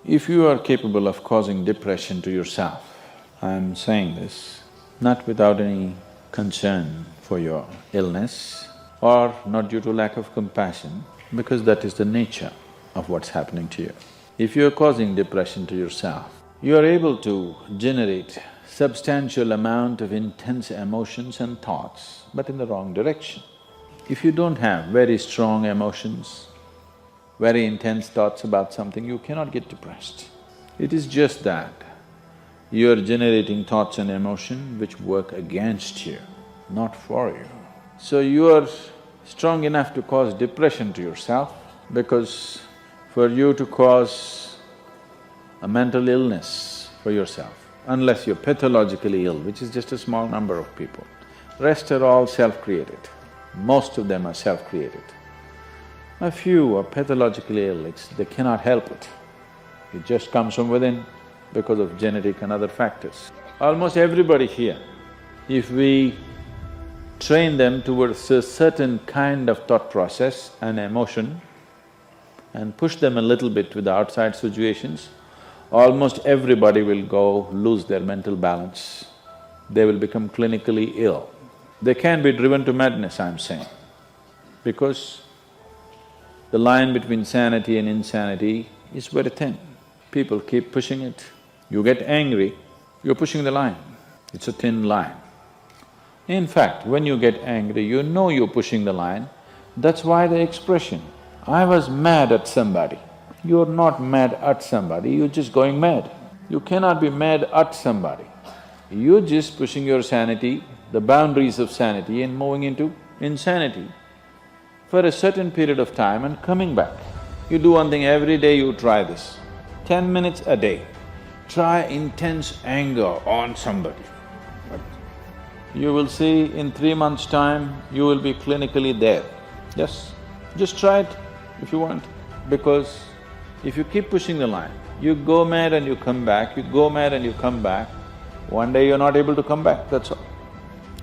If you are capable of causing depression to yourself, I'm saying this not without any concern for your illness or not due to lack of compassion, because that is the nature of what's happening to you. If you're causing depression to yourself, you are able to generate substantial amount of intense emotions and thoughts, but in the wrong direction. If you don't have very strong emotions, very intense thoughts about something, you cannot get depressed. It is just that you are generating thoughts and emotion which work against you, not for you. So you are strong enough to cause depression to yourself, because for you to cause a mental illness for yourself, unless you're pathologically ill, which is just a small number of people, rest are all self-created. Most of them are self-created. A few are pathologically ill, they cannot help it. It just comes from within because of genetic and other factors. Almost everybody here, if we train them towards a certain kind of thought process and emotion and push them a little bit with the outside situations, almost everybody will go lose their mental balance. They will become clinically ill. They can be driven to madness, I'm saying, because the line between sanity and insanity is very thin. People keep pushing it. You get angry, you're pushing the line. It's a thin line. In fact, when you get angry, you know you're pushing the line. That's why the expression, I was mad at somebody. You're not mad at somebody, you're just going mad. You cannot be mad at somebody. You're just pushing your sanity, the boundaries of sanity, and moving into insanity for a certain period of time and coming back. You do one thing every day, you try this, 10 minutes a day. Try intense anger on somebody. You will see in 3 months' time, you will be clinically there. Yes, just try it if you want, because if you keep pushing the line, you go mad and you come back, you go mad and you come back, one day you're not able to come back, that's all.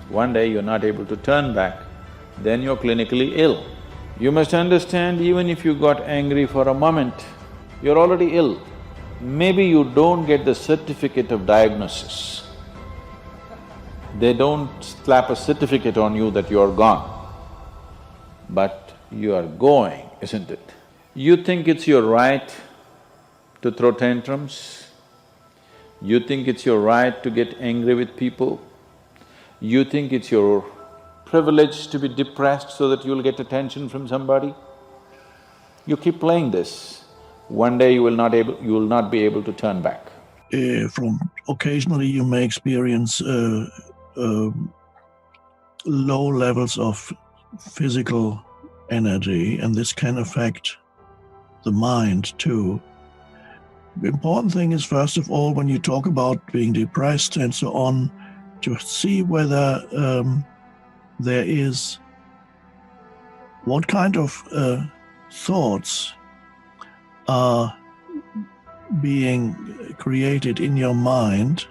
One day you're not able to turn back, then you're clinically ill. You must understand, even if you got angry for a moment, you're already ill. Maybe you don't get the certificate of diagnosis. They don't slap a certificate on you that you're gone, but you are going, isn't it? You think it's your right to throw tantrums, you think it's your right to get angry with people, you think it's your privilege to be depressed so that you'll get attention from somebody. You keep playing this, one day you will not be able to turn back. From occasionally you may experience low levels of physical energy, and this can affect the mind too. The important thing is, first of all, when you talk about being depressed and so on, to see whether there is… what kind of thoughts are being created in your mind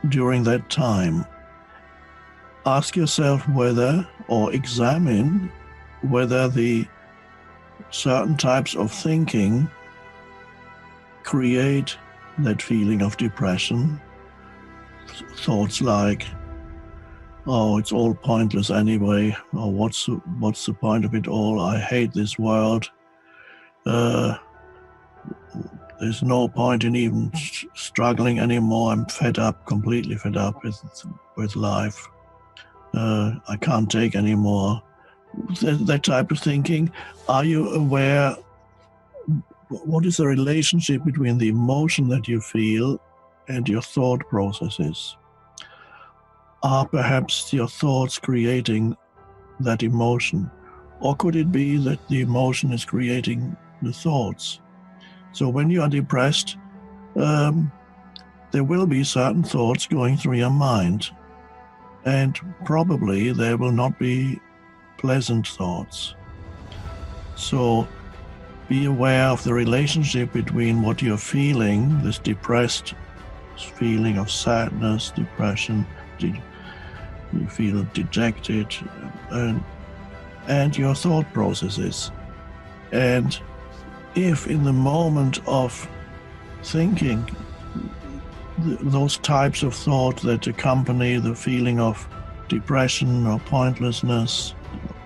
during that time. Ask yourself whether, or examine whether the certain types of thinking create that feeling of depression. Thoughts like, oh, it's all pointless anyway, or what's the point of it all, I hate this world, there's no point in even struggling anymore, I'm fed up, completely fed up with life, I can't take anymore. That type of thinking. Are you aware what is the relationship between the emotion that you feel and your thought processes? Are perhaps your thoughts creating that emotion? Or could it be that the emotion is creating the thoughts? So when you are depressed, there will be certain thoughts going through your mind, and probably there will not be pleasant thoughts. So be aware of the relationship between what you're feeling, this depressed feeling of sadness, depression, you feel dejected, and your thought processes. And if in the moment of thinking, those types of thought that accompany the feeling of depression or pointlessness,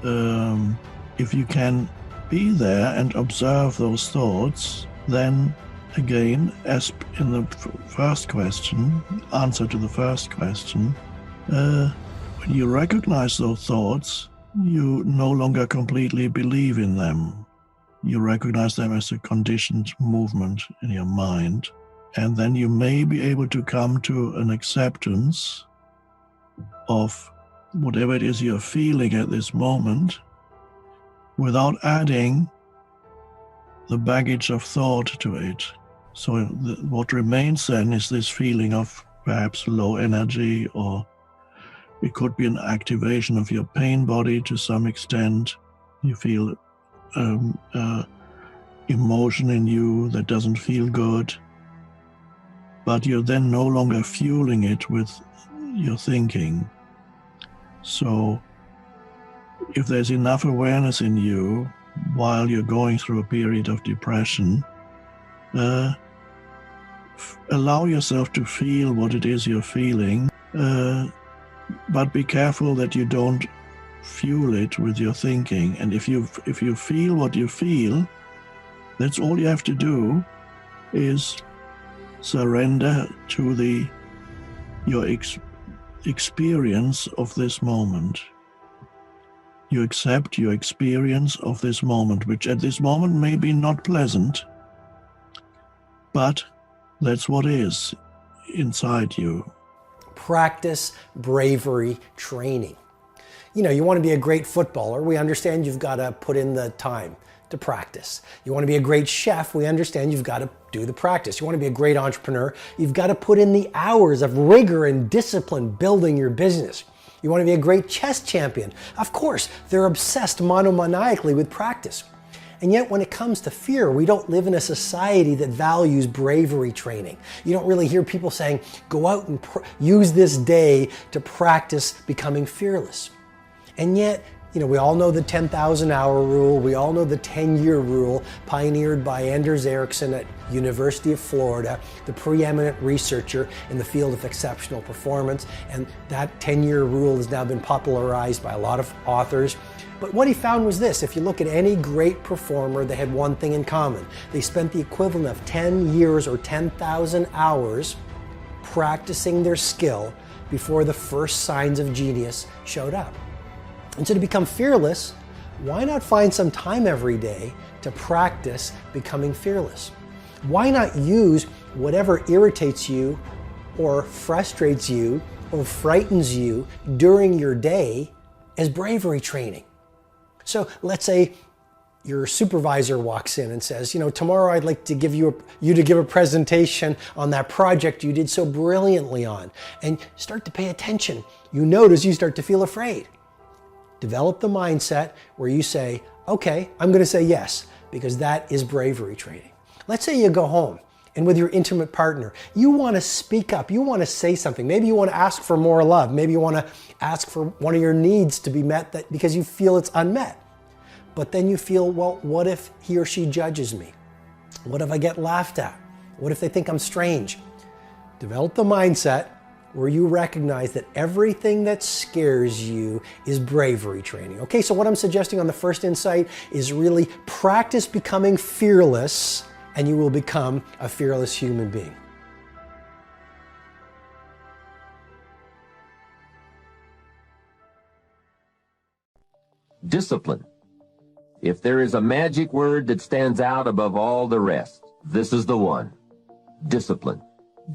if you can be there and observe those thoughts, then again, as in the first question, answer to the first question, when you recognize those thoughts, you no longer completely believe in them. You recognize them as a conditioned movement in your mind. And then you may be able to come to an acceptance of whatever it is you're feeling at this moment without adding the baggage of thought to it. So what remains then is this feeling of perhaps low energy, or it could be an activation of your pain body to some extent. You feel emotion in you that doesn't feel good, but you're then no longer fueling it with your thinking. So if there's enough awareness in you while you're going through a period of depression, allow yourself to feel what it is you're feeling, but be careful that you don't fuel it with your thinking. And if you feel what you feel, that's all you have to do is surrender to your experience of this moment. You accept your experience of this moment, which at this moment may be not pleasant, but that's what is inside you. Practice bravery training. You want to be a great footballer. We understand you've got to put in the time to practice. You want to be a great chef. We understand you've got to do the practice. You want to be a great entrepreneur. You've got to put in the hours of rigor and discipline building your business. You want to be a great chess champion. Of course, they're obsessed monomaniacally with practice. And yet when it comes to fear, we don't live in a society that values bravery training. You don't really hear people saying, go out and use this day to practice becoming fearless. And yet, we all know the 10,000 hour rule. We all know the 10-year rule pioneered by Anders Ericsson at University of Florida, the preeminent researcher in the field of exceptional performance. And that 10-year rule has now been popularized by a lot of authors. But what he found was this: if you look at any great performer, they had one thing in common. They spent the equivalent of 10 years or 10,000 hours practicing their skill before the first signs of genius showed up. And so to become fearless, why not find some time every day to practice becoming fearless? Why not use whatever irritates you or frustrates you or frightens you during your day as bravery training? So let's say your supervisor walks in and says, tomorrow I'd like to give you to give a presentation on that project you did so brilliantly on. And start to pay attention. You notice you start to feel afraid. Develop the mindset where you say, okay, I'm going to say yes, because that is bravery training. Let's say you go home and with your intimate partner, you want to speak up, you want to say something. Maybe you want to ask for more love. Maybe you want to ask for one of your needs to be met because you feel it's unmet. But then you feel, well, what if he or she judges me? What if I get laughed at? What if they think I'm strange? Develop the mindset where you recognize that everything that scares you is bravery training. Okay, so what I'm suggesting on the first insight is really practice becoming fearless, and you will become a fearless human being. Discipline. If there is a magic word that stands out above all the rest, this is the one: discipline.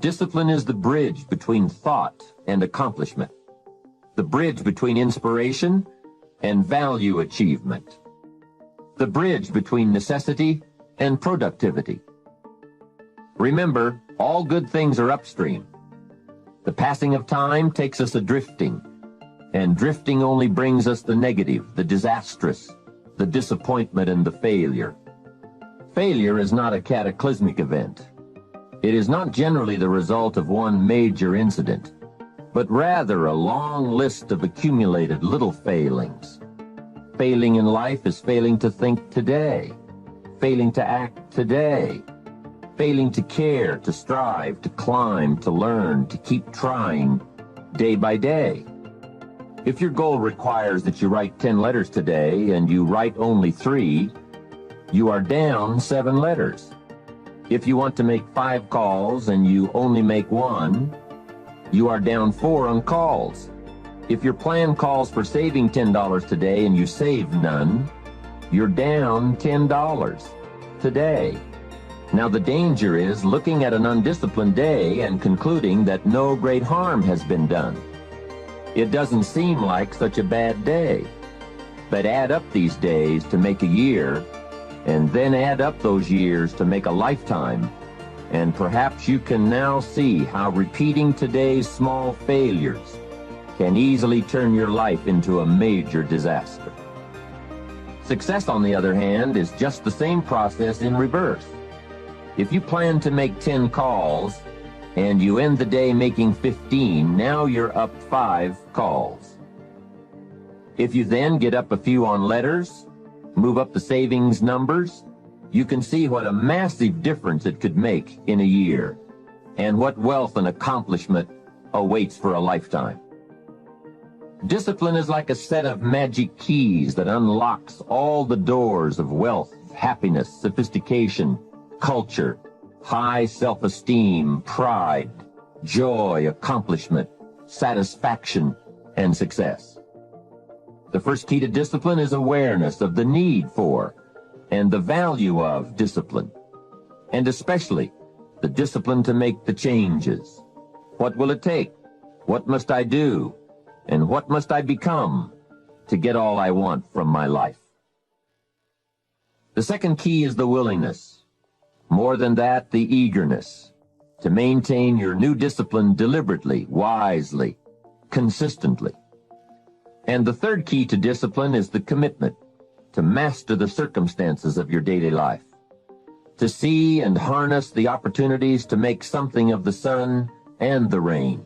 Discipline is the bridge between thought and accomplishment, the bridge between inspiration and value achievement, the bridge between necessity and productivity. Remember, all good things are upstream. The passing of time takes us a-drifting, and drifting only brings us the negative, the disastrous, the disappointment, and the failure. Failure is not a cataclysmic event. It is not generally the result of one major incident, but rather a long list of accumulated little failings. Failing in life is failing to think today, failing to act today, failing to care, to strive, to climb, to learn, to keep trying day by day. If your goal requires that you write 10 letters today and you write only 3, you are down 7 letters. If you want to make 5 calls and you only make 1, you are down 4 on calls. If your plan calls for saving $10 today and you save none, you're down $10 today. Now the danger is looking at an undisciplined day and concluding that no great harm has been done. It doesn't seem like such a bad day. But add up these days to make a year, and then add up those years to make a lifetime, and perhaps you can now see how repeating today's small failures can easily turn your life into a major disaster. Success, on the other hand, is just the same process in reverse. If you plan to make 10 calls and you end the day making 15, now you're up 5 calls. If you then get up a few on letters, move up the savings numbers, you can see what a massive difference it could make in a year, and what wealth and accomplishment awaits for a lifetime. Discipline is like a set of magic keys that unlocks all the doors of wealth, happiness, sophistication, culture, high self-esteem, pride, joy, accomplishment, satisfaction, and success. The first key to discipline is awareness of the need for and the value of discipline, and especially the discipline to make the changes. What will it take? What must I do? And what must I become to get all I want from my life? The second key is the willingness. More than that, the eagerness to maintain your new discipline deliberately, wisely, consistently. And the third key to discipline is the commitment to master the circumstances of your daily life, to see and harness the opportunities to make something of the sun and the rain,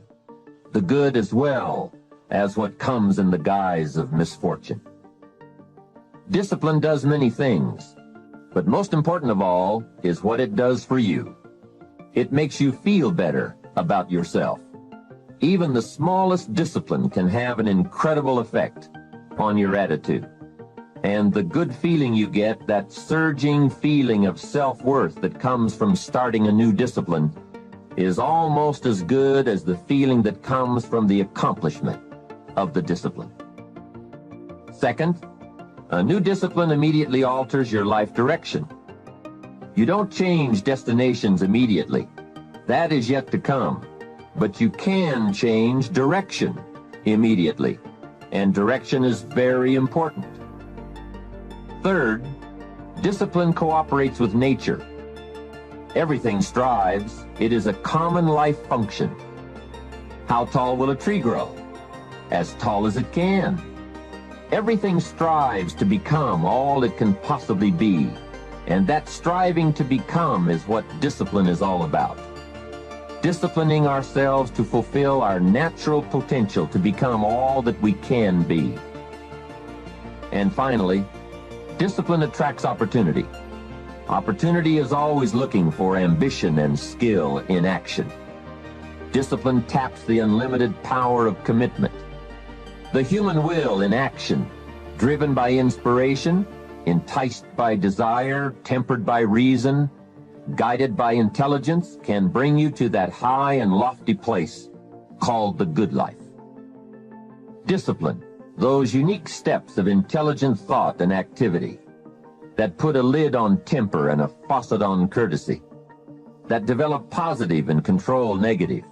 the good as well as what comes in the guise of misfortune. Discipline does many things, but most important of all is what it does for you. It makes you feel better about yourself. Even the smallest discipline can have an incredible effect on your attitude. And the good feeling you get, that surging feeling of self-worth that comes from starting a new discipline, is almost as good as the feeling that comes from the accomplishment of the discipline. Second, a new discipline immediately alters your life direction. You don't change destinations immediately. That is yet to come. But you can change direction immediately, and direction is very important. Third, discipline cooperates with nature. Everything strives. It is a common life function. How tall will a tree grow? As tall as it can. Everything strives to become all it can possibly be, and that striving to become is what discipline is all about. Disciplining ourselves to fulfill our natural potential to become all that we can be. And finally, discipline attracts opportunity. Opportunity is always looking for ambition and skill in action. Discipline taps the unlimited power of commitment. The human will in action, driven by inspiration, enticed by desire, tempered by reason, guided by intelligence, can bring you to that high and lofty place called the good life. Discipline, those unique steps of intelligent thought and activity that put a lid on temper and a faucet on courtesy, that develop positive and control negative,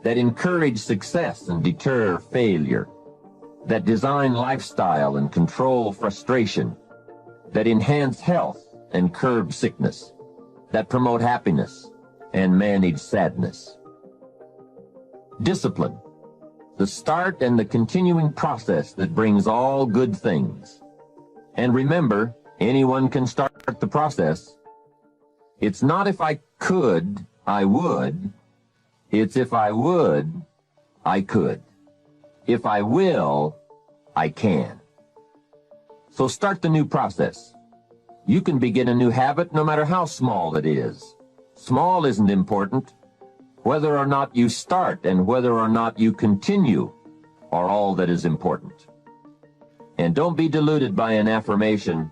that encourage success and deter failure, that design lifestyle and control frustration, that enhance health and curb sickness, that promote happiness and manage sadness. Discipline, the start and the continuing process that brings all good things. And remember, anyone can start the process. It's not if I could, I would. It's if I would, I could. If I will, I can. So start the new process. You can begin a new habit no matter how small it is. Small isn't important. Whether or not you start and whether or not you continue are all that is important. And don't be deluded by an affirmation.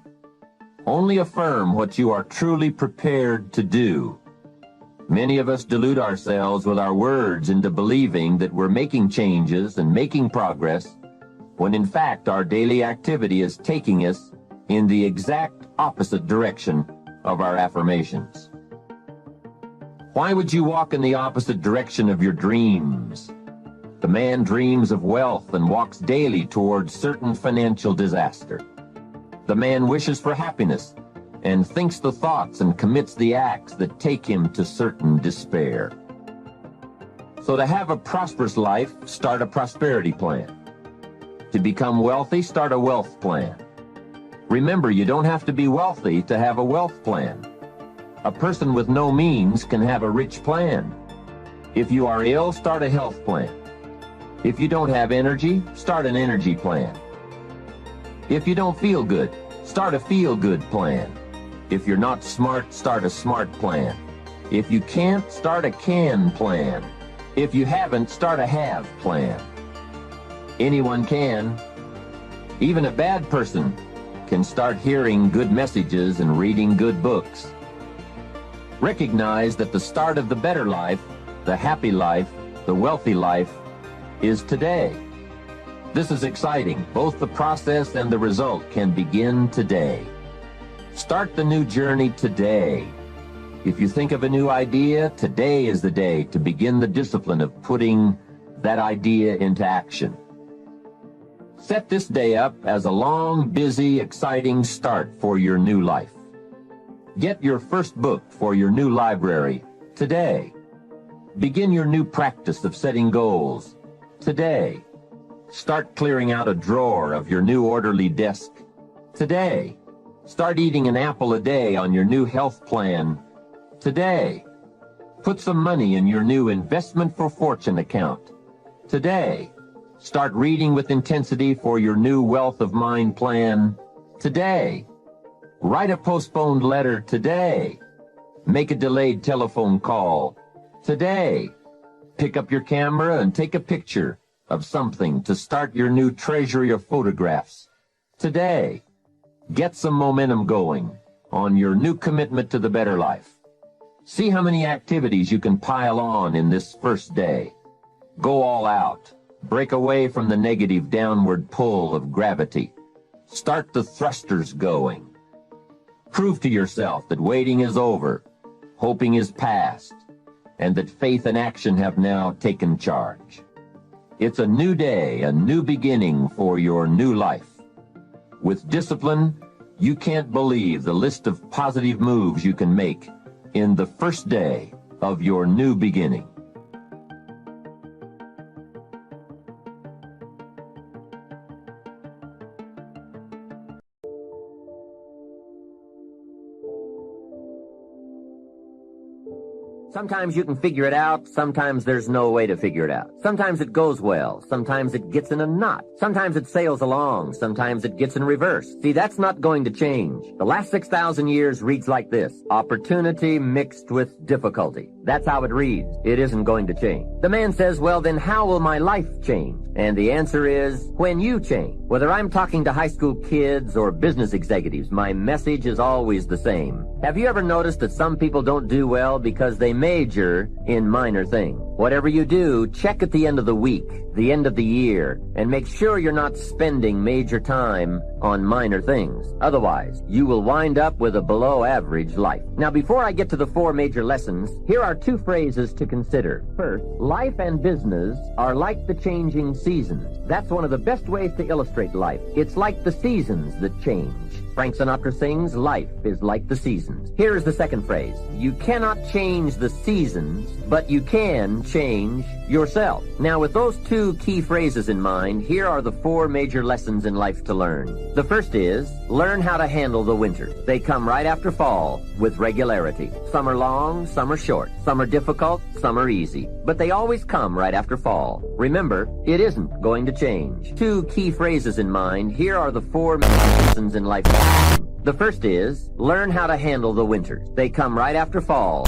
Only affirm what you are truly prepared to do. Many of us delude ourselves with our words into believing that we're making changes and making progress, when in fact our daily activity is taking us in the exact opposite direction of our affirmations. Why would you walk in the opposite direction of your dreams? The man dreams of wealth and walks daily towards certain financial disaster. The man wishes for happiness and thinks the thoughts and commits the acts that take him to certain despair. So to have a prosperous life, start a prosperity plan. To become wealthy, start a wealth plan. Remember, you don't have to be wealthy to have a wealth plan. A person with no means can have a rich plan. If you are ill, start a health plan. If you don't have energy, start an energy plan. If you don't feel good, start a feel-good plan. If you're not smart, start a smart plan. If you can't, start a can plan. If you haven't, start a have plan. Anyone can. Even a bad person can start hearing good messages and reading good books. Recognize that the start of the better life, the happy life, the wealthy life is today. This is exciting. Both the process and the result can begin today. Start the new journey today. If you think of a new idea, today is the day to begin the discipline of putting that idea into action. Set this day up as a long, busy, exciting start for your new life. Get your first book for your new library today. Begin your new practice of setting goals today. Start clearing out a drawer of your new orderly desk today. Start eating an apple a day on your new health plan today. Put some money in your new investment for fortune account today. Start reading with intensity for your new wealth of mind plan today. Write a postponed letter today. Make a delayed telephone call today. Pick up your camera and take a picture of something to start your new treasury of photographs today. Get some momentum going on your new commitment to the better life. See how many activities you can pile on in this first day. Go all out. Break away from the negative downward pull of gravity. Start the thrusters going. Prove to yourself that waiting is over, hoping is past, and that faith and action have now taken charge. It's a new day, a new beginning for your new life. With discipline, you can't believe the list of positive moves you can make in the first day of your new beginning. Sometimes you can figure it out, sometimes there's no way to figure it out. Sometimes it goes well, sometimes it gets in a knot. Sometimes it sails along, sometimes it gets in reverse. See, that's not going to change. The last 6,000 years reads like this: opportunity mixed with difficulty. That's how it reads. It isn't going to change. The man says, well, then how will my life change? And the answer is, when you change. Whether I'm talking to high school kids or business executives, my message is always the same. Have you ever noticed that some people don't do well because they major in minor things? Whatever you do, check at the end of the week, the end of the year, and make sure you're not spending major time on minor things. Otherwise, you will wind up with a below-average life. Now, before I get to the 4 major lessons, here are 2 phrases to consider. First, life and business are like the changing seasons. That's one of the best ways to illustrate life. It's like the seasons that change. Frank Sinatra sings, life is like the seasons. Here is the second phrase. You cannot change the seasons, but you can change yourself. Now, with those 2 key phrases in mind, here are the 4 major lessons in life to learn. The first is, learn how to handle the winters. They come right after fall with regularity. Some are long, some are short. Some are difficult, some are easy. But they always come right after fall. Remember, it isn't going to change. 2 key phrases in mind, here are the 4 major lessons in life. The first is, learn how to handle the winters. They come right after fall.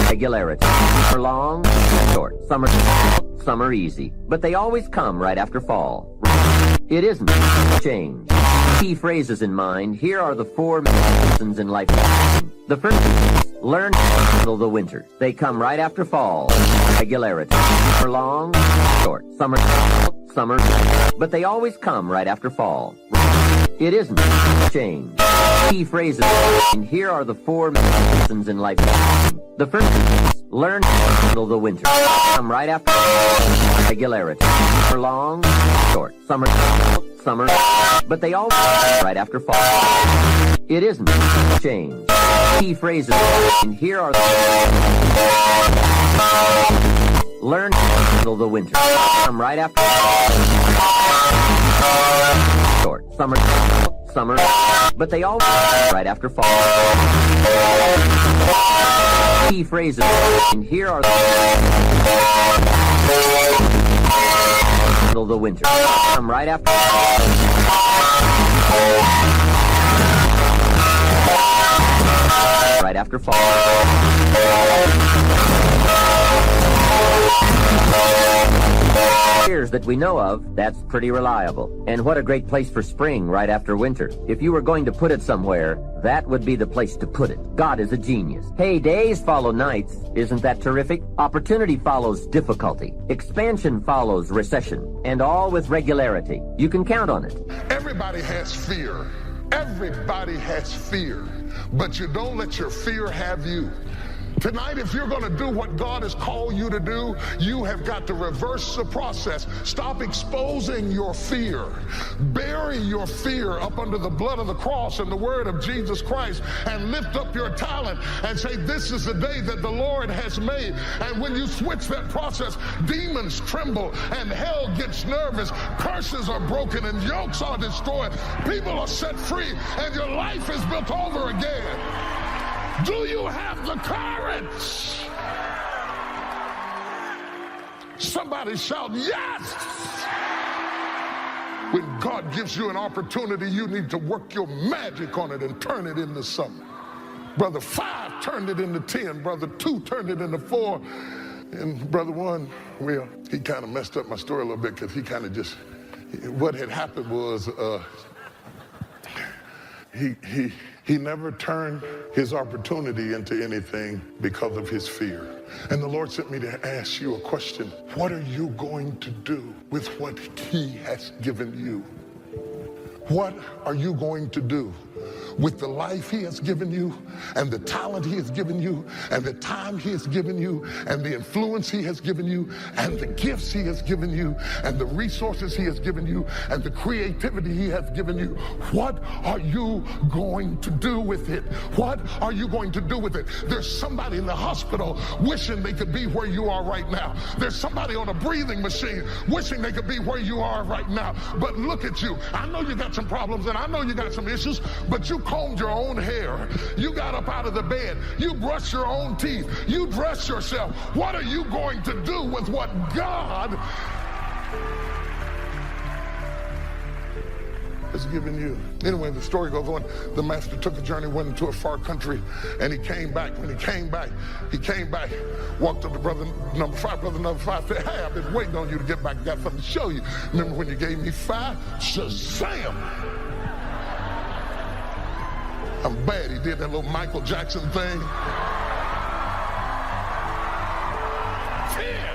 Regularity. For long, short. Some are easy, but they always come right after fall. It isn't change. Key phrases in mind. Here are the 4 lessons in life. The first is, learn to handle the winters. They come right after fall. Regularity. For long, short. Summer, but they always come right after fall. It isn't change. Key phrases. And here are the 4 lessons in life. The first is, learn to handle the winter. Come right after regularity. For long, short. Summer, but they all right after fall. It isn't change. Key phrases. And here are the learn to handle the winter. Come right after short. Summer, but they all right after fall. Key phrases. And here are the handle the winter. Come right after right after fall. Years that we know of, that's pretty reliable. And what a great place for spring right after winter. If you were going to put it somewhere, that would be the place to put it. God is a genius. Hey, days follow nights. Isn't that terrific? Opportunity follows difficulty. Expansion follows recession. And all with regularity. You can count on it. Everybody has fear. Everybody has fear. But you don't let your fear have you. Tonight, if you're going to do what God has called you to do, you have got to reverse the process. Stop exposing your fear. Bury your fear up under the blood of the cross and the word of Jesus Christ, and lift up your talent and say, this is the day that the Lord has made. And when you switch that process, demons tremble and hell gets nervous. Curses are broken and yokes are destroyed. People are set free and your life is built over again. Do you have the courage? Somebody shout, yes! When God gives you an opportunity, you need to work your magic on it and turn it into something. Brother 5 turned it into 10. Brother 2 turned it into 4. And Brother 1, well, he kind of messed up my story a little bit because he kind of just, what had happened was he never turned his opportunity into anything because of his fear. And the Lord sent me to ask you a question. What are you going to do with what he has given you? What are you going to do with the life he has given you, and the talent he has given you, and the time he has given you, and the influence he has given you, and the gifts he has given you, and the resources he has given you, and the creativity he has given you? What are you going to do with it? What are you going to do with it? There's somebody in the hospital wishing they could be where you are right now. There's somebody on a breathing machine wishing they could be where you are right now. But look at you. I know you got some problems, and I know you got some issues, but you combed your own hair. You got up out of the bed. You brushed your own teeth. You dressed yourself. What are you going to do with what God has given you? Anyway, the story goes on. The master took a journey, went into a far country, and he came back. When he came back, walked up to brother number 5. Brother number 5 said, hey, I've been waiting on you to get back. Got something to show you. Remember when you gave me 5? Shazam! I'm bad. He did that little Michael Jackson thing. 10.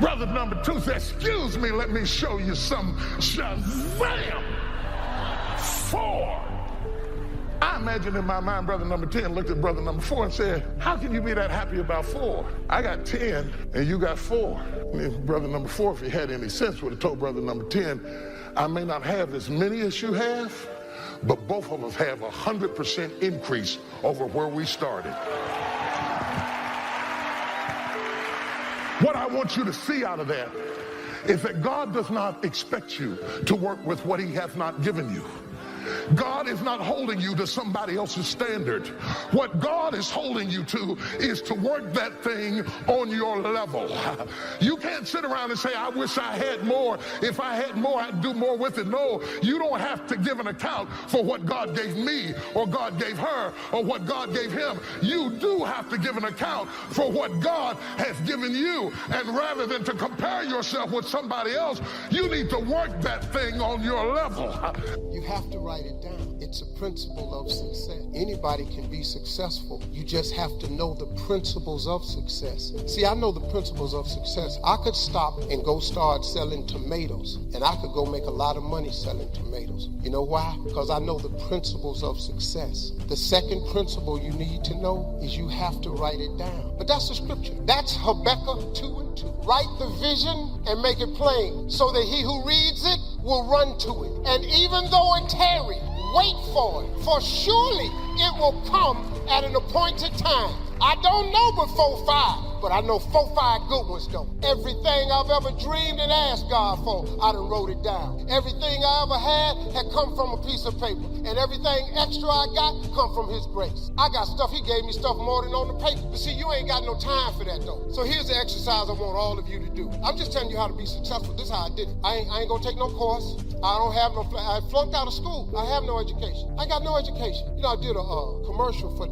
Brother number 2 said, excuse me, let me show you some. Shazam! 4. I imagine in my mind, brother number 10 looked at brother number 4 and said, how can you be that happy about 4? I got 10 and you got 4. And brother number 4, if he had any sense, would have told brother number 10, I may not have as many as you have, but both of us have 100% increase over where we started. What I want you to see out of that is that God does not expect you to work with what he has not given you. God is not holding you to somebody else's standard. What God is holding you to is to work that thing on your level. You can't sit around and say, I wish I had more. If I had more, I'd do more with it. No, you don't have to give an account for what God gave me or God gave her or what God gave him. You do have to give an account for what God has given you. And rather than to compare yourself with somebody else, you need to work that thing on your level. You have to write it down. It's a principle of success. Anybody can be successful. You just have to know the principles of success. See, I know the principles of success. I could stop and go start selling tomatoes, and I could go make a lot of money selling tomatoes. You know why? Because I know the principles of success. The second principle you need to know is you have to write it down. But that's the scripture. That's Habakkuk 2:2. Write the vision and make it plain, so that he who reads it will run to it. And even though it tarry, wait for it, for surely it will come at an appointed time. I don't know but 4-5, but I know 4-5 good ones though. Everything I've ever dreamed and asked God for, I done wrote it down. Everything I ever had come from a piece of paper, and everything extra I got come from his grace. I got stuff, he gave me stuff more than on the paper. But see, you ain't got no time for that though. So here's the exercise I want all of you to do. I'm just telling you how to be successful. This is how I did it. I ain't gonna take no course. I don't have no, I flunked out of school. I have no education. I got no education. You know, I did a commercial for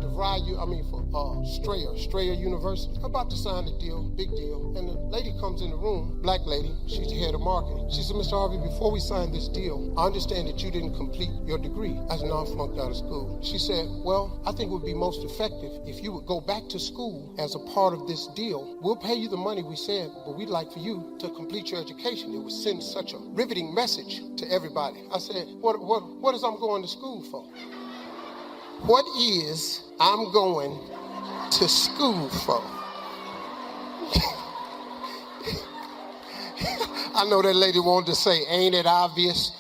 Strayer University. I'm about to sign a deal, big deal. And the lady comes in the room, black lady, she's the head of marketing. She said, Mr. Harvey, before we sign this deal, I understand that you didn't complete your degree. I said, no, I flunked out of school. She said, well, I think it would be most effective if you would go back to school as a part of this deal. We'll pay you the money we said, but we'd like for you to complete your education. It would send such a riveting message to everybody. I said, what is I'm going to school for? What is I'm going to school for? I know that lady wanted to say, ain't it obvious?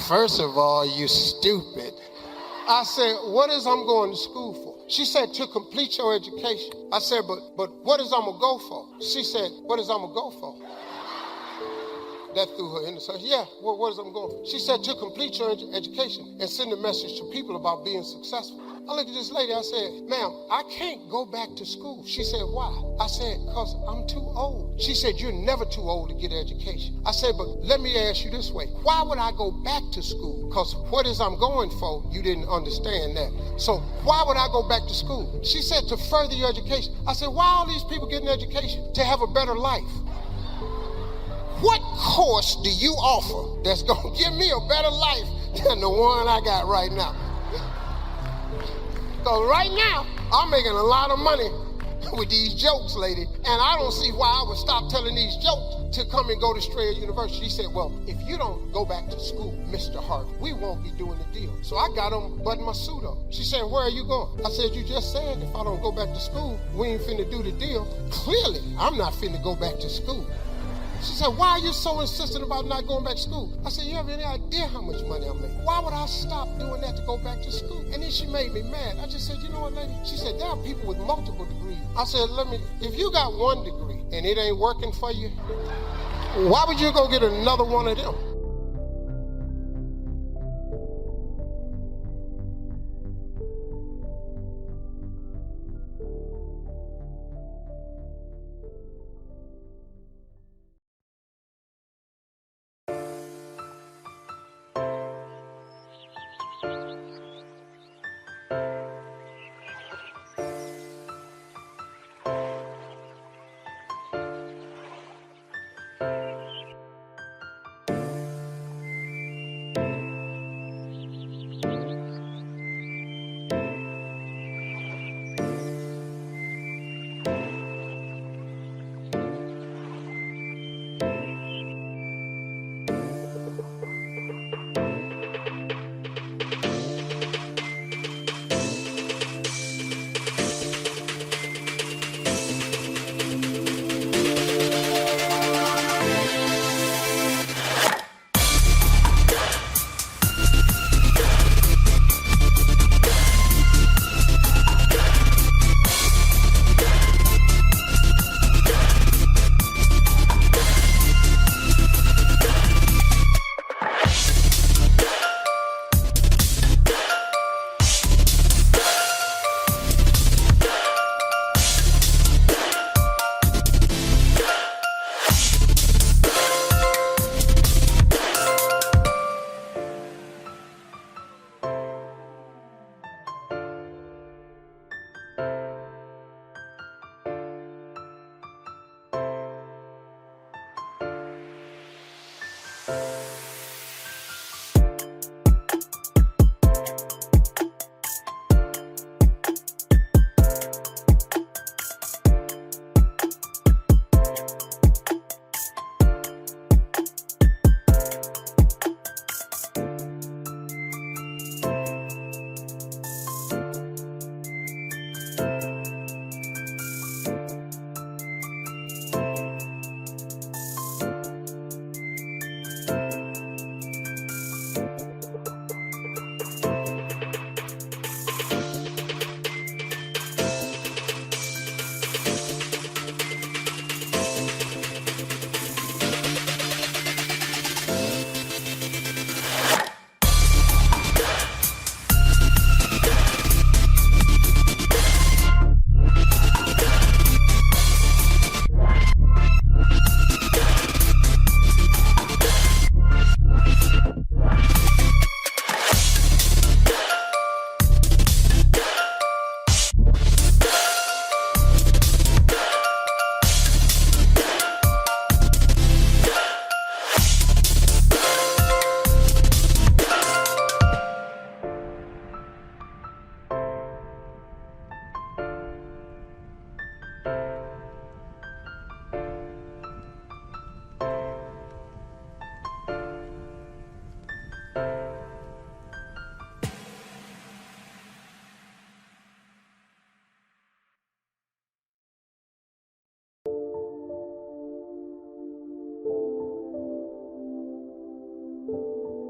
First of all, you stupid. I said, what is I'm going to school for? She said, to complete your education. I said, but what is I'm going to go for? She said, what is I'm going to go for? That threw her in the circle. Yeah, what is I'm going for? She said, to complete your education and send a message to people about being successful. I looked at this lady, I said, ma'am, I can't go back to school. She said, why? I said, because I'm too old. She said, you're never too old to get an education. I said, but let me ask you this way. Why would I go back to school? Because what is I'm going for, you didn't understand that. So why would I go back to school? She said, to further your education. I said, why are all these people getting education? To have a better life. What course do you offer that's going to give me a better life than the one I got right now? Because right now, I'm making a lot of money with these jokes, lady, and I don't see why I would stop telling these jokes to come and go to Strayer University. She said, well, if you don't go back to school, Mr. Harvey, we won't be doing the deal. So I got on button my suit up. She said, where are you going? I said, you just said if I don't go back to school, we ain't finna do the deal. Clearly, I'm not finna go back to school. She said, why are you so insistent about not going back to school? I said, you have any idea how much money I'm making? Why would I stop doing that to go back to school? And then she made me mad. I just said, you know what, lady? She said, there are people with multiple degrees. I said, if you got one degree and it ain't working for you, why would you go get another one of them?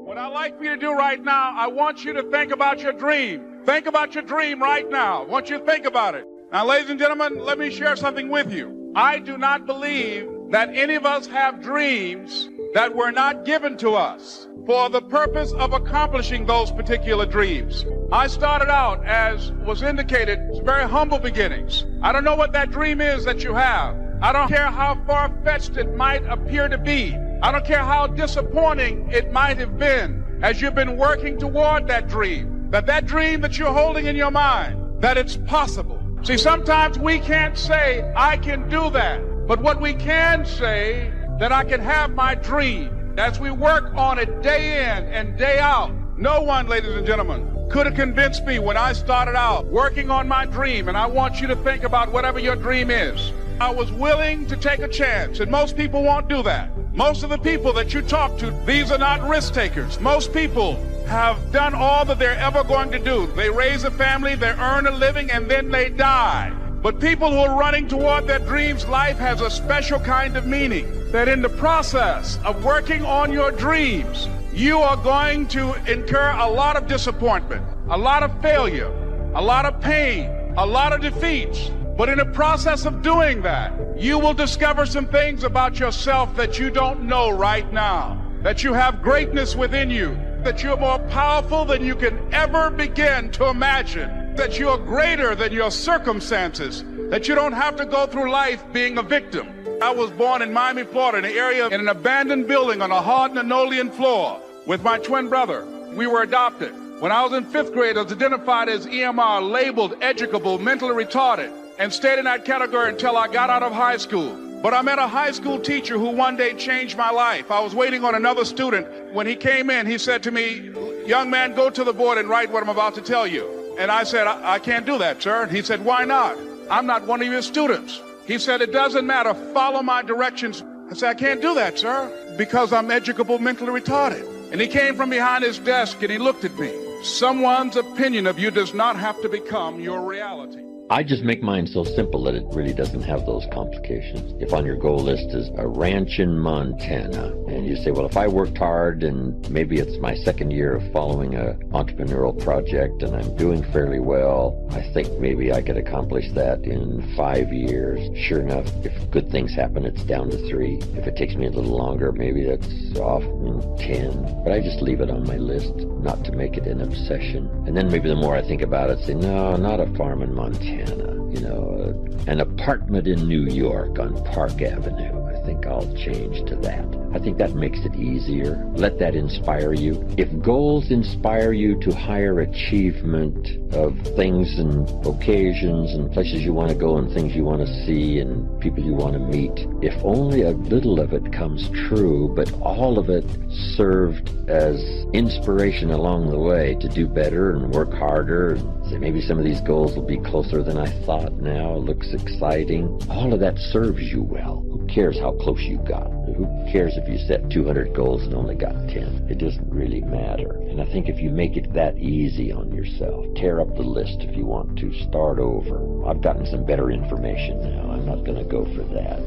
What I'd like for you to do right now, I want you to think about your dream. Think about your dream right now. I want you to think about it. Now, ladies and gentlemen, let me share something with you. I do not believe that any of us have dreams that were not given to us for the purpose of accomplishing those particular dreams. I started out, as was indicated, very humble beginnings. I don't know what that dream is that you have. I don't care how far-fetched it might appear to be. I don't care how disappointing it might have been as you've been working toward that dream. That dream that you're holding in your mind, that it's possible. See, sometimes we can't say, I can do that. But what we can say, that I can have my dream. As we work on it day in and day out, no one, ladies and gentlemen, could have convinced me when I started out working on my dream, and I want you to think about whatever your dream is. I was willing to take a chance, and most people won't do that. Most of the people that you talk to, these are not risk takers. Most people have done all that they're ever going to do. They raise a family, they earn a living, and then they die. But people who are running toward their dreams, life has a special kind of meaning. That in the process of working on your dreams, you are going to incur a lot of disappointment, a lot of failure, a lot of pain, a lot of defeats. But in the process of doing that, you will discover some things about yourself that you don't know right now. That you have greatness within you, that you're more powerful than you can ever begin to imagine, that you are greater than your circumstances, that you don't have to go through life being a victim. I was born in Miami, Florida, in an area in an abandoned building on a hard linoleum floor with my twin brother. We were adopted. When I was in 5th grade, I was identified as EMR, labeled educable, mentally retarded, and stayed in that category until I got out of high school. But I met a high school teacher who one day changed my life. I was waiting on another student. When he came in, he said to me, young man, go to the board and write what I'm about to tell you. And I said, I can't do that, sir. And he said, why not? I'm not one of your students. He said, it doesn't matter. Follow my directions. I said, I can't do that, sir, because I'm educable, mentally retarded. And he came from behind his desk and he looked at me. Someone's opinion of you does not have to become your reality. I just make mine so simple that it really doesn't have those complications. If on your goal list is a ranch in Montana, and you say, well, if I worked hard and maybe it's my second year of following an entrepreneurial project and I'm doing fairly well, I think maybe I could accomplish that in 5 years. Sure enough, if good things happen, it's down to 3. If it takes me a little longer, maybe that's off in 10. But I just leave it on my list, not to make it an obsession. And then maybe the more I think about it, say, no, not a farm in Montana. An apartment in New York on Park Avenue. I think I'll change to that. I think that makes it easier. Let that inspire you. If goals inspire you to higher achievement of things and occasions and places you want to go and things you want to see and people you want to meet, if only a little of it comes true, but all of it served as inspiration along the way to do better and work harder, and say maybe some of these goals will be closer than I thought now, it looks exciting. All of that serves you well. Who cares how close you got? Who cares if you set 200 goals and only got 10? It doesn't really matter. And I think if you make it that easy on yourself, tear up the list if you want to, start over. I've gotten some better information now. I'm not going to go for that.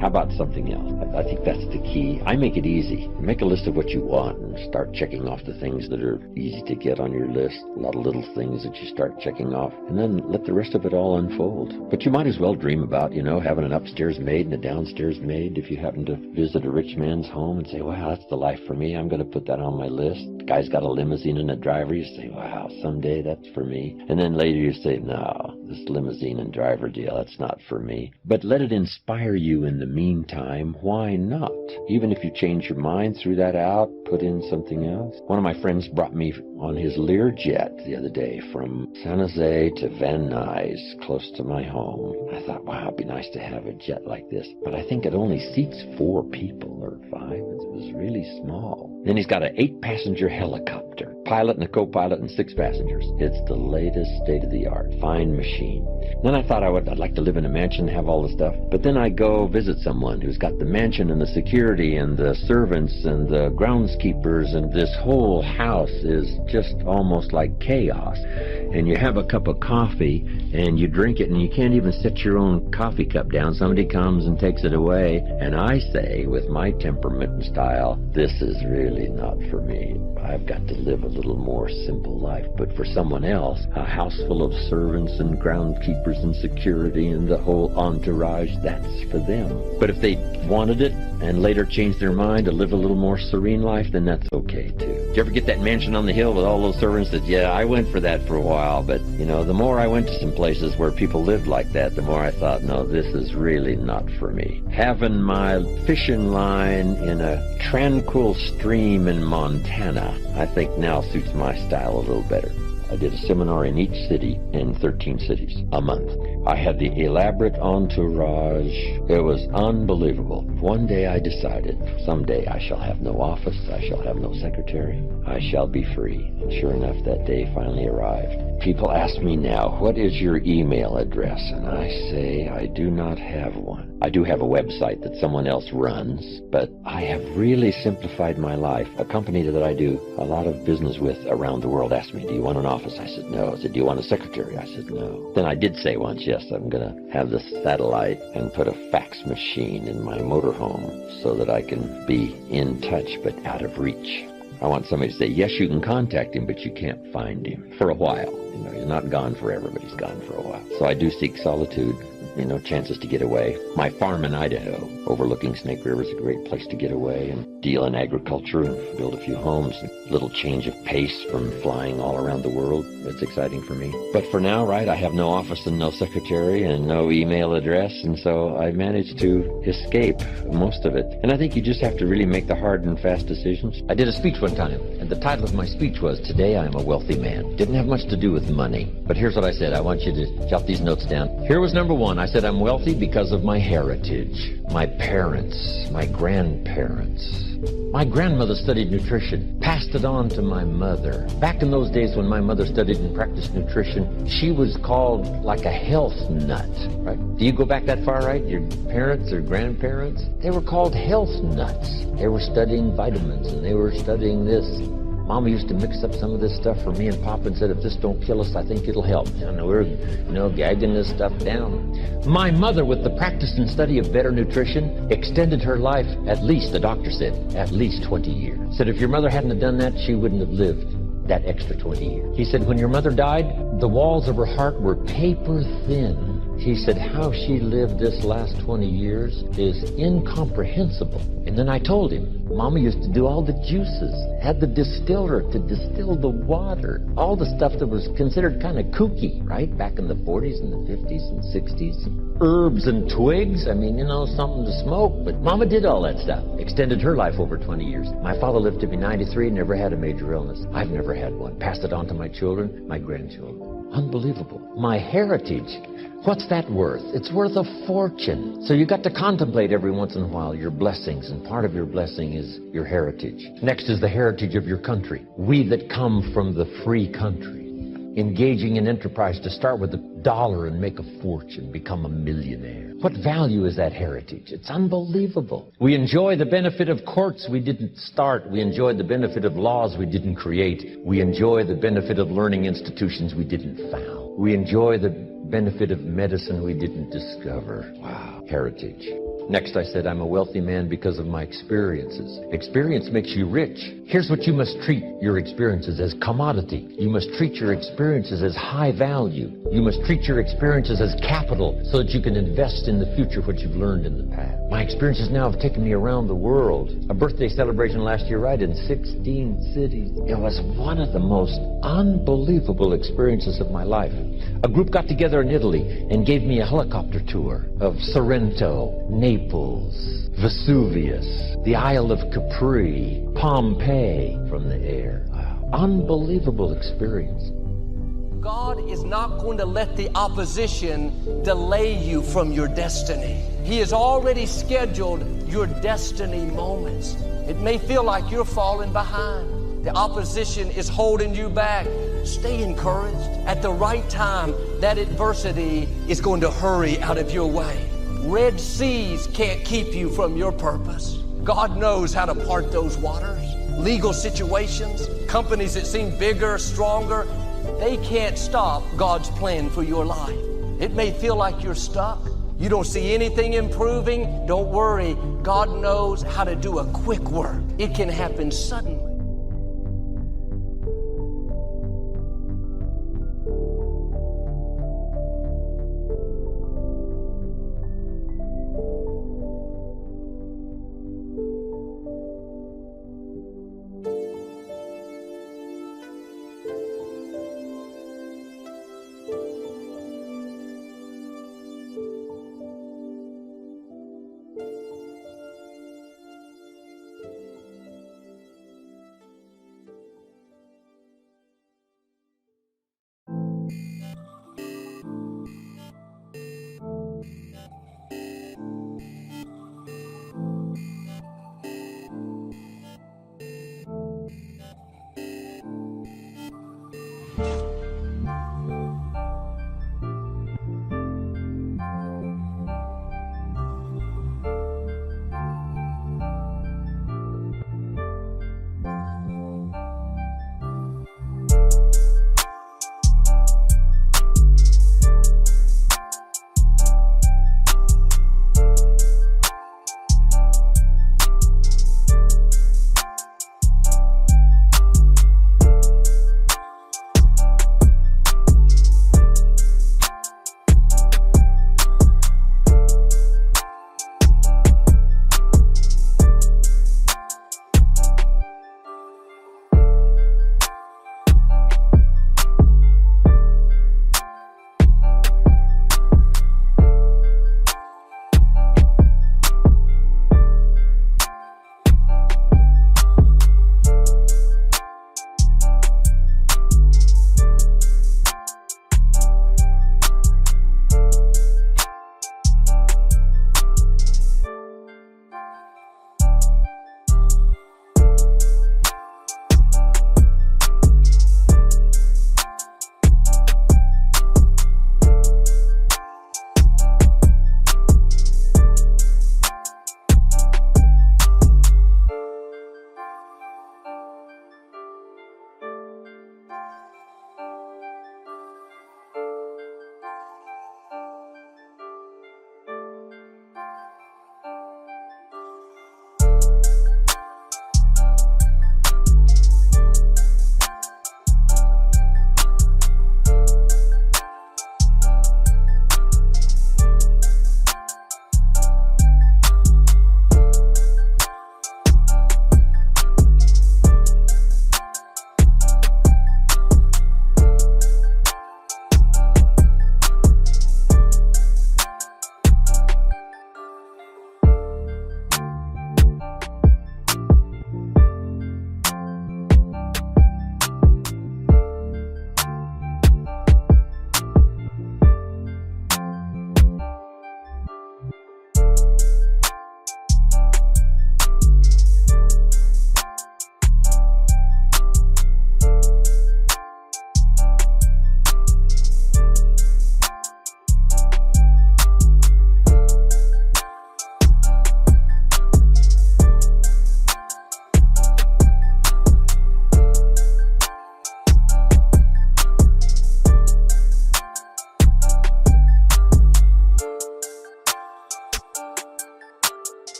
How about something else? I think that's the key. I make it easy. Make a list of what you want and start checking off the things that are easy to get on your list. A lot of little things that you start checking off. And then let the rest of it all unfold. But you might as well dream about, having an upstairs maid and a downstairs maid. If you happen to visit a rich man's home and say, wow, that's the life for me, I'm going to put that on my list. The guy's got a limousine and a driver. You say, wow, someday that's for me. And then later you say, no, this limousine and driver deal, that's not for me. But let it inspire you in the meantime. Why not? Even if you change your mind, threw that out, put in something else. One of my friends brought me on his Learjet the other day from San Jose to Van Nuys, close to my home. I thought, wow, it'd be nice to have a jet like this. But I think it only seats 4 people or 5. It was really small. Then he's got an 8-passenger helicopter, pilot and a co-pilot and 6 passengers. It's the latest state-of-the-art, fine machine. Then I thought I'd like to live in a mansion and have all the stuff. But then I go visit someone who's got the mansion and the security and the servants and the groundskeepers, and this whole house is just almost like chaos. And you have a cup of coffee and you drink it and you can't even set your own coffee cup down. Somebody comes and takes it away. And I say, with my temperament and style, this is really not for me. I've got to live a little more simple life. But for someone else, a house full of servants and groundskeepers and security and the whole entourage, that's for them. But if they wanted it and later changed their mind to live a little more serene life, then that's okay too. Did you ever get that mansion on the hill with all those servants that, yeah, I went for that for a while, but the more I went to some places where people lived like that, the more I thought, no, this is really not for me. Having my fishing line in a tranquil stream in Montana, I think now suits my style a little better. I did a seminar in each city in 13 cities a month. I had the elaborate entourage. It was unbelievable. One day I decided, someday I shall have no office, I shall have no secretary, I shall be free. And sure enough, that day finally arrived. People ask me now, what is your email address? And I say, I do not have one. I do have a website that someone else runs, but I have really simplified my life. A company that I do a lot of business with around the world asked me, do you want an office? I said, no. I said, do you want a secretary? I said, no. Then I did say once, yes, I'm going to have the satellite and put a fax machine in my motorhome so that I can be in touch but out of reach. I want somebody to say, yes, you can contact him, but you can't find him for a while. He's not gone forever, but he's gone for a while. So I do seek solitude, chances to get away. My farm in Idaho, overlooking Snake River, is a great place to get away and deal in agriculture and build a few homes. A little change of pace from flying all around the world. It's exciting for me. But for now, right, I have no office and no secretary and no email address, and so I managed to escape most of it. And I think you just have to really make the hard and fast decisions. I did a speech one time, and the title of my speech was, Today I Am a Wealthy Man. Didn't have much to do with money, but here's what I said. I want you to jot these notes down. Here was number one. I said I'm wealthy because of my heritage, my parents, my grandparents. My grandmother studied nutrition, passed it on to my mother. Back in those days when my mother studied and practiced nutrition, she was called like a health nut, right? Do you go back that far, right? Your parents or grandparents? They were called health nuts. They were studying vitamins and they were studying this. Mama used to mix up some of this stuff for me and Papa and said, if this don't kill us, I think it'll help. And we're, gagging this stuff down. My mother, with the practice and study of better nutrition, extended her life at least, the doctor said, at least 20 years. Said if your mother hadn't have done that, she wouldn't have lived that extra 20 years. He said when your mother died, the walls of her heart were paper thin He said how she lived this last 20 years is incomprehensible. And then I told him, Mama used to do all the juices, had the distiller to distill the water, all the stuff that was considered kind of kooky, right? Back in the 40s and the 50s and 60s. Herbs and twigs, I mean, something to smoke. But Mama did all that stuff. Extended her life over 20 years. My father lived to be 93, never had a major illness. I've never had one. Passed it on to my children, my grandchildren. Unbelievable. My heritage, what's that worth? It's worth a fortune. So you got to contemplate every once in a while your blessings, and part of your blessing is your heritage. Next is the heritage of your country. We that come from the free country, engaging in enterprise to start with $1 and make a fortune, become a millionaire. What value is that heritage? It's unbelievable. We enjoy the benefit of courts we didn't start. We enjoy the benefit of laws we didn't create. We enjoy the benefit of learning institutions we didn't found. We enjoy the benefit of medicine we didn't discover. Wow. Heritage. Next, I said, I'm a wealthy man because of my experiences. Experience makes you rich. Here's what you must treat your experiences as: commodity. You must treat your experiences as high value. You must treat your experiences as capital so that you can invest in the future what you've learned in the past. My experiences now have taken me around the world. A birthday celebration last year, right, in 16 cities. It was one of the most unbelievable experiences of my life. A group got together in Italy and gave me a helicopter tour of Sorrento, Naples, Vesuvius, the Isle of Capri, Pompeii from the air. Wow. Unbelievable experience. God is not going to let the opposition delay you from your destiny. He has already scheduled your destiny moments. It may feel like you're falling behind. The opposition is holding you back. Stay encouraged. At the right time, that adversity is going to hurry out of your way. Red seas can't keep you from your purpose. God knows how to part those waters. Legal situations, companies that seem bigger, stronger, they can't stop God's plan for your life. It may feel like you're stuck. You don't see anything improving. Don't worry. God knows how to do a quick work. It can happen suddenly.